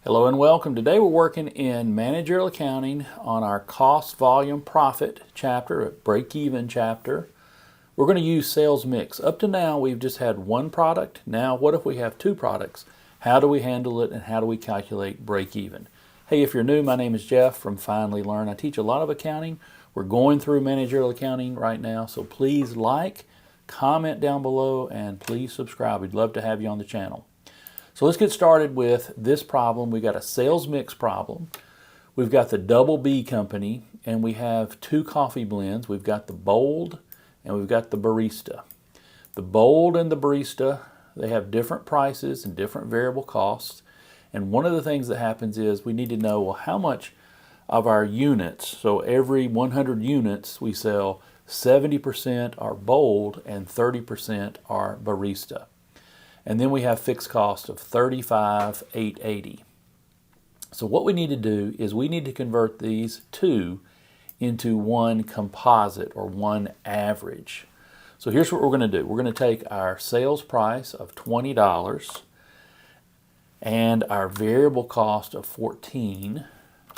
Hello and welcome. Today we're working in managerial accounting on our cost, volume, profit chapter, a break-even chapter. We're going to use sales mix. Up to now we've just had one product. Now what if we have two products? How do we handle it and how do we calculate break-even? Hey, if you're new, my name is Jeff from Finally Learn. I teach a lot of accounting. We're going through managerial accounting right now, so please like, comment down below, and please subscribe. We'd love to have you on the channel. So let's get started with this problem. We got a sales mix problem. We've got the Double B Company, and we have two coffee blends. We've got the Bold and we've got the Barista. The Bold and the Barista, they have different prices and different variable costs. And one of the things that happens is we need to know, well, how much of our units, so every 100 units we sell, 70% are Bold and 30% are Barista. And then we have fixed cost of $35,880. So what we need to do is we need to convert these two into one composite or one average. So here's what we're going to do. We're going to take our sales price of $20 and our variable cost of $14,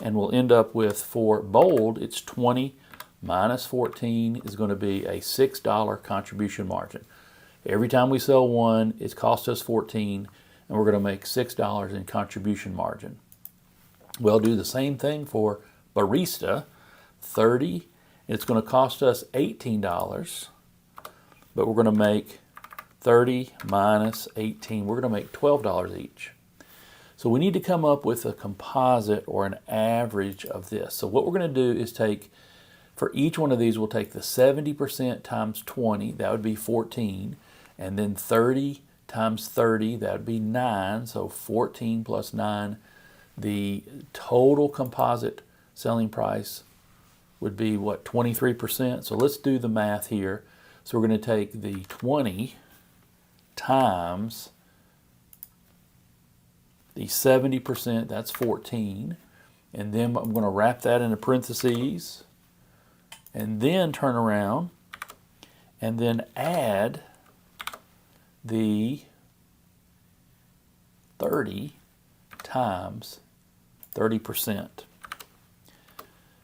and we'll end up with, for Bold, it's 20 minus 14 is going to be a $6 contribution margin. Every time we sell one, it costs us $14, and we're going to make $6 in contribution margin. We'll do the same thing for Barista, 30. It's going to cost us $18, but we're going to make 30 minus 18. We're going to make $12 each. So we need to come up with a composite or an average of this. So what we're going to do is take, for each one of these, we'll take the 70% times 20, that would be 14. And then 30 times 30, that would be 9, so 14 plus 9. The total composite selling price would be, what, 23%? So let's do the math here. So we're going to take the 20 times the 70%, that's 14. And then I'm going to wrap that into parentheses, and then turn around and then add the 30 times 30%.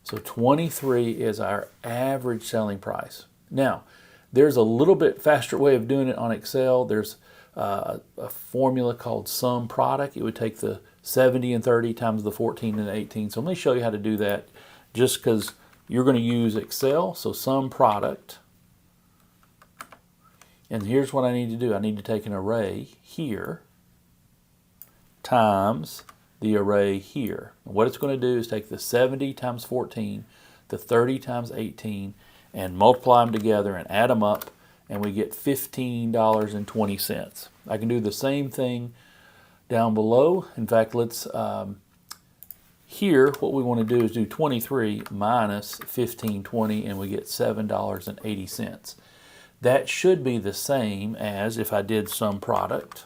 So 23 is our average selling price. Now, there's a little bit faster way of doing it on Excel. There's a formula called sum product. It would take the 70 and 30 times the 14 and 18. So let me show you how to do that, just because you're going to use Excel. So sum product. And here's what I need to do. I need to take an array here times the array here. And what it's going to do is take the 70 times 14, the 30 times 18, and multiply them together and add them up, and we get $15.20. I can do the same thing down below. In fact, let's, here what we want to do is do 23 minus 1520, and we get $7.80. That should be the same as if I did sum product.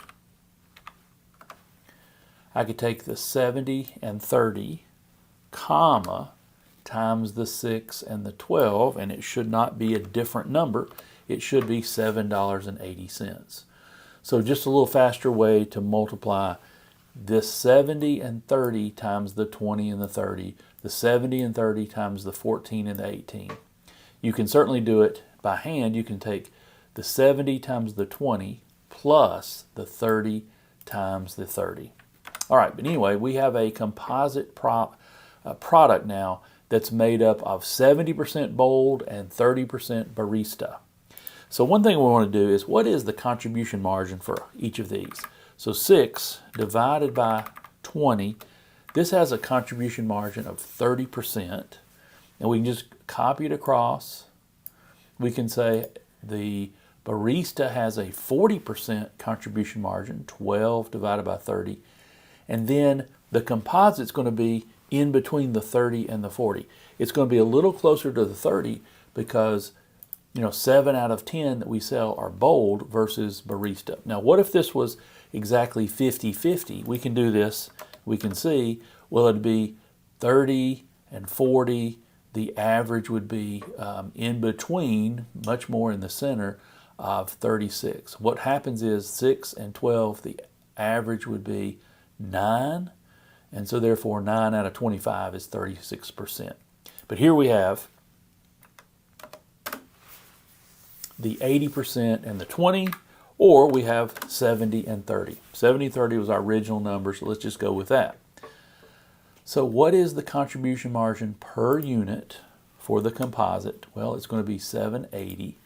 I could take the 70 and 30, comma, times the 6 and the 12, and it should not be a different number. It should be $7.80. So just a little faster way to multiply this 70 and 30 times the 20 and the 30, the 70 and 30 times the 14 and the 18. You can certainly do it by hand. You can take the 70 times the 20 plus the 30 times the 30. All right, but anyway, we have a composite product now that's made up of 70% Bold and 30% Barista. So one thing we want to do is, what is the contribution margin for each of these? So 6 divided by 20, this has a contribution margin of 30%. And we can just copy it across. We can say the Barista has a 40% contribution margin, 12 divided by 30. And then the composite's going to be in between the 30 and the 40. It's going to be a little closer to the 30 because, 7 out of 10 that we sell are Bold versus Barista. Now, what if this was exactly 50-50? We can do this. We can see, well, it'd be 30 and 40. The average would be in between, much more in the center of 36. What happens is 6 and 12, the average would be 9, And so therefore 9 out of 25 is 36%. But here we have the 80% and the 20, or we have 70 and 30. 70 and 30 was our original number, so let's just go with that. So what is the contribution margin per unit for the composite? Well, it's going to be 780.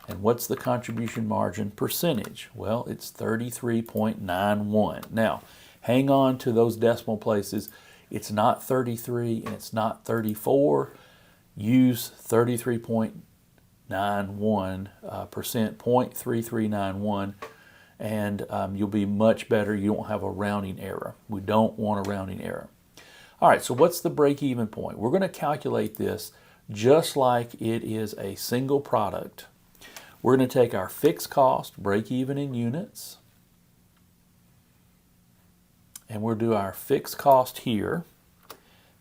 And what's the contribution margin percentage? Well, it's 33.91. Now, hang on to those decimal places. It's not 33 and it's not 34. Use 33.91%, 0.3391, and you'll be much better. You don't have a rounding error. We don't want a rounding error. All right, so what's the break-even point? We're going to calculate this just like it is a single product. We're going to take our fixed cost, break even in units, and we'll do our fixed cost here,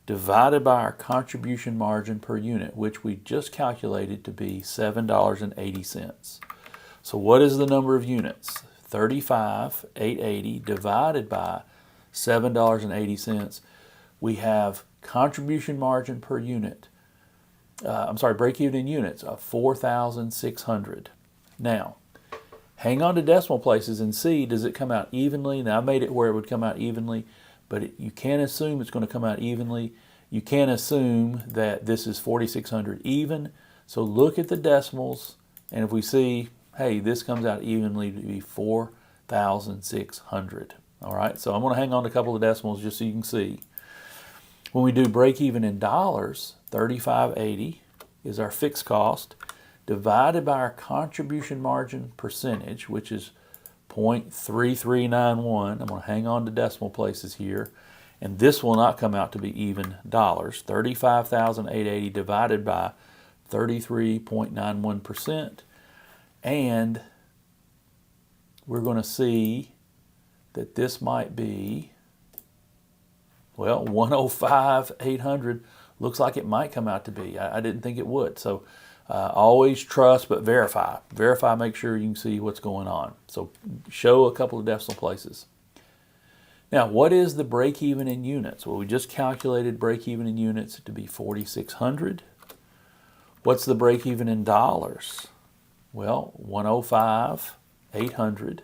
divided by our contribution margin per unit, which we just calculated to be $7.80. So what is the number of units? 35,880 divided by $7.80. We have contribution margin per unit, break even in units of 4,600. Now, hang on to decimal places and see, does it come out evenly? Now, I made it where it would come out evenly, but you can't assume it's going to come out evenly. You can't assume that this is 4,600 even. So look at the decimals, and if we see, hey, this comes out evenly to be 4,600. All right, so I'm going to hang on to a couple of decimals just so you can see. When we do break even in dollars, 35.80 is our fixed cost, divided by our contribution margin percentage, which is 0.3391. I'm going to hang on to decimal places here, and this will not come out to be even dollars. 35,880 divided by 33.91%, and we're going to see that this might be, well, 105,800. Looks like it might come out to be. I didn't think it would. So always trust but verify. Verify, make sure you can see what's going on. So show a couple of decimal places. Now, what is the break even in units? Well, we just calculated break even in units to be 4,600. What's the break even in dollars? Well, 105,800.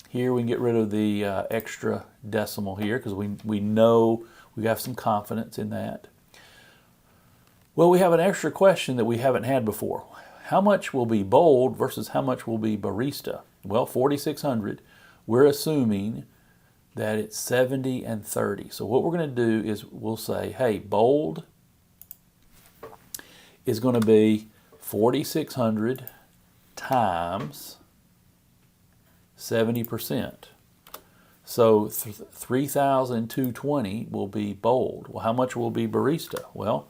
Here we can get rid of the extra decimal here because we know we have some confidence in that. Well, we have an extra question that we haven't had before. How much will be bold versus how much will be barista? Well, 4,600, we're assuming that it's 70 and 30. So what we're going to do is we'll say, hey, bold is going to be 4,600 times 70%. So 3,220 will be bold. Well, how much will be barista? Well,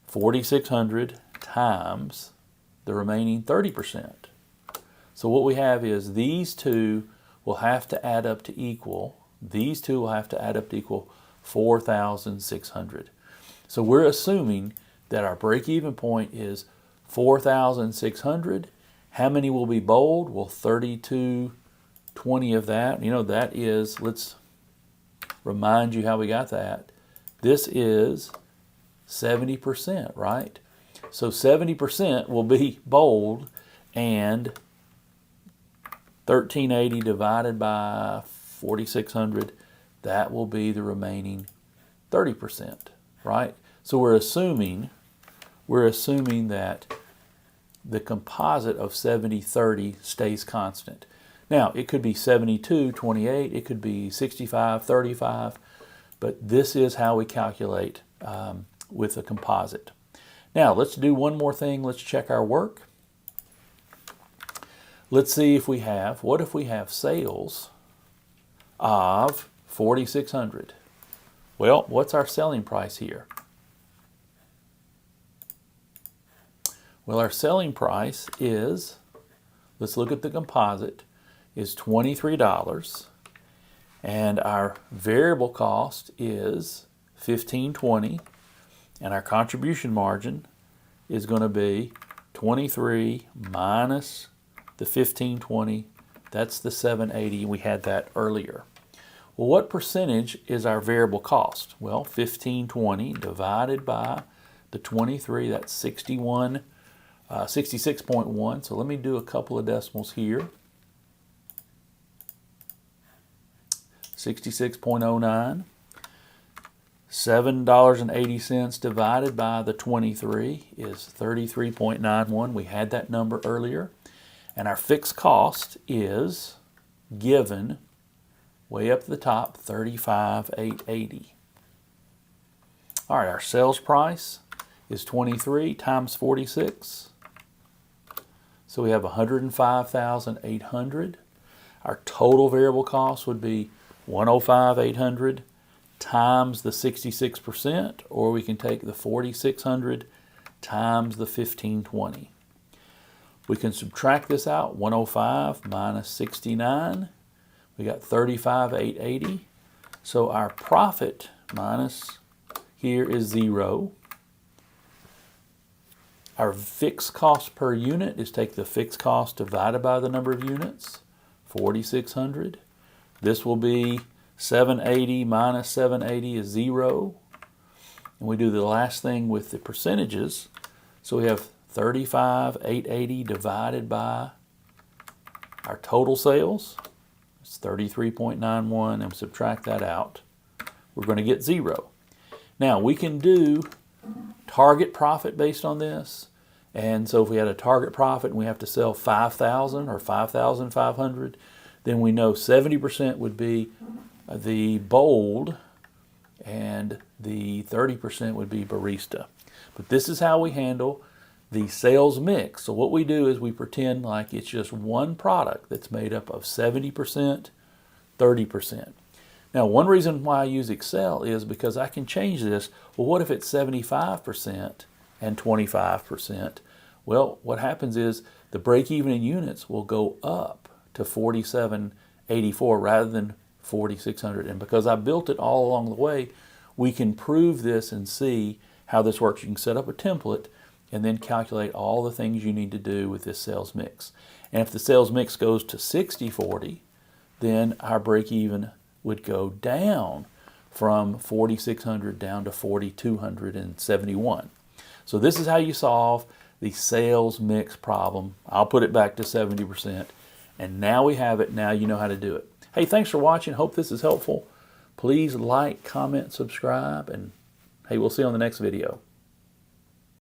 4,600 times the remaining 30%. So what we have is these two will have to add up to equal, 4,600. So we're assuming that our break-even point is 4,600. How many will be bold? Well, 3,220 of that. You know, that is, let's remind you how we got that. This is 70%, right? So 70% will be bold, and 1,380 divided by 4,600, that will be the remaining 30%, right? So we're assuming that the composite of 70-30 stays constant. Now, it could be 72-28, it could be 65-35, but this is how we calculate with a composite. Now, let's do one more thing. Let's check our work. Let's see if we have, what if we have sales of 4,600? Well, what's our selling price here? Well, our selling price is, let's look at the composite, is $23, and our variable cost is $15.20, and our contribution margin is going to be 23 minus the $15.20. That's the $7.80. We had that earlier. Well, what percentage is our variable cost? Well, 1520 divided by the 23, that's 66.1. So let me do a couple of decimals here. 66.09. $7.80 divided by the 23 is 33.91. We had that number earlier. And our fixed cost is given way up at the top, 35,880. All right, our sales price is 23 times 46. So we have 105,800. Our total variable cost would be 105,800 times the 66%, or we can take the 4,600 times the 1520. We can subtract this out, 105 minus 69. We got 35,880. So our profit minus here is 0. Our fixed cost per unit is take the fixed cost divided by the number of units, 4,600. This will be 780 minus 780 is 0. And we do the last thing with the percentages. So we have 35,880 divided by our total sales. It's 33.91, and subtract that out. We're going to get 0. Now we can do target profit based on this. And so if we had a target profit and we have to sell 5,000 or 5,500, then we know 70% would be the bold and the 30% would be barista. But this is how we handle the sales mix. So what we do is we pretend like it's just one product that's made up of 70%, 30%. Now, one reason why I use Excel is because I can change this. Well, what if it's 75% and 25%? Well, what happens is the break-even in units will go up to 4,784 rather than 4,600. And because I built it all along the way, we can prove this and see how this works. You can set up a template and then calculate all the things you need to do with this sales mix. And if the sales mix goes to 60-40, then our break-even would go down from 4,600 down to 4,271. So this is how you solve the sales mix problem. I'll put it back to 70%. And now we have it. Now you know how to do it. Hey, thanks for watching. Hope this is helpful. Please like, comment, subscribe, and hey, we'll see you on the next video.